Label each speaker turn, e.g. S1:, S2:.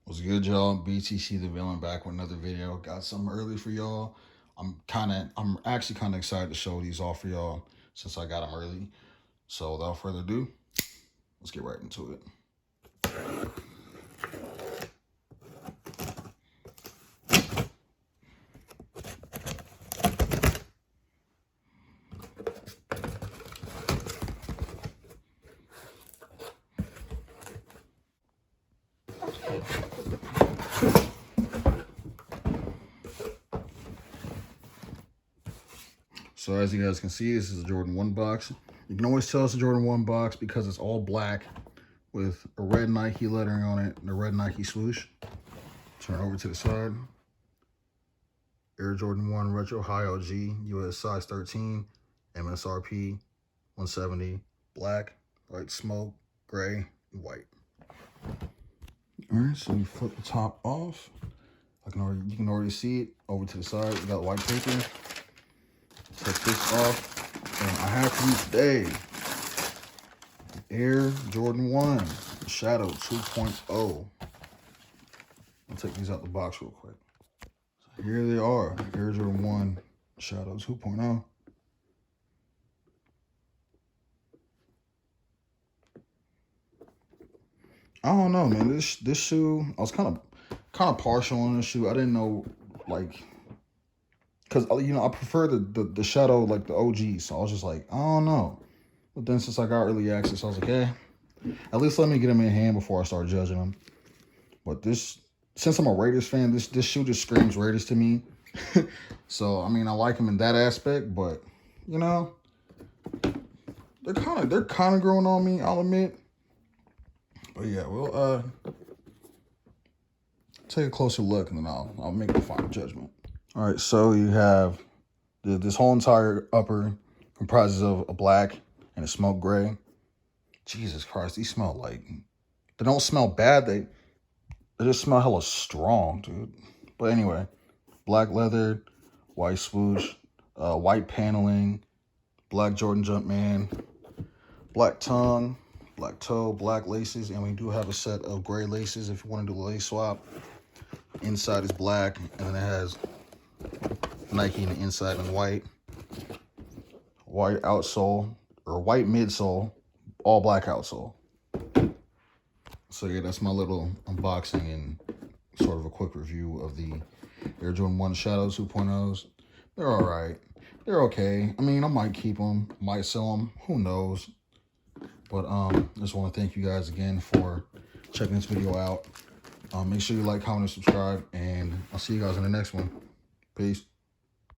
S1: What's good, y'all? BTC the Villain back with another video. Got something early for y'all. I'm actually kind of excited to show these off for y'all since I got them early. So without further ado, let's get right into it. So as you guys can see, this is a Jordan 1 box. You can always tell it's a Jordan 1 box because it's all black with a red Nike lettering on it and a red Nike swoosh. Turn over to the side. Air Jordan 1 Retro High OG, US size 13, MSRP 170, black, light smoke, gray, and white. All right, so we flip the top off. You can already see it over to the side. We got white paper. Take this off, and I have for you today Air Jordan 1 Shadow 2.0. I'll take these out the box real quick. So here they are, Air Jordan 1 Shadow 2.0. I don't know, man. This shoe, I was kind of partial on this shoe. I didn't know, like, because I prefer the Shadow, like the OG. So I was just like, I don't know. But then since I got early access, I was like, hey, at least let me get them in hand before I start judging them. But since I'm a Raiders fan, this shoe just screams Raiders to me. So I mean, I like them in that aspect, but they're kind of growing on me, I'll admit. But yeah, we'll take a closer look and then I'll make the final judgment. All right, so you have this whole entire upper comprises of a black and a smoke gray. Jesus Christ, these smell like, they don't smell bad. They just smell hella strong, dude. But anyway, black leather, white swoosh, white paneling, black Jordan Jumpman, black tongue, black toe, black laces, and we do have a set of gray laces if you want to do a lace swap. Inside is black, and then it has Nike in the inside and white outsole, or white midsole, all black outsole. So yeah, that's my little unboxing and sort of a quick review of the Air Jordan 1 Shadow 2.0s. They're all right. They're okay. I mean, I might keep them, might sell them, who knows. But I just want to thank you guys again for checking this video out. Make sure you like, comment, and subscribe, and I'll see you guys in the next one. Peace.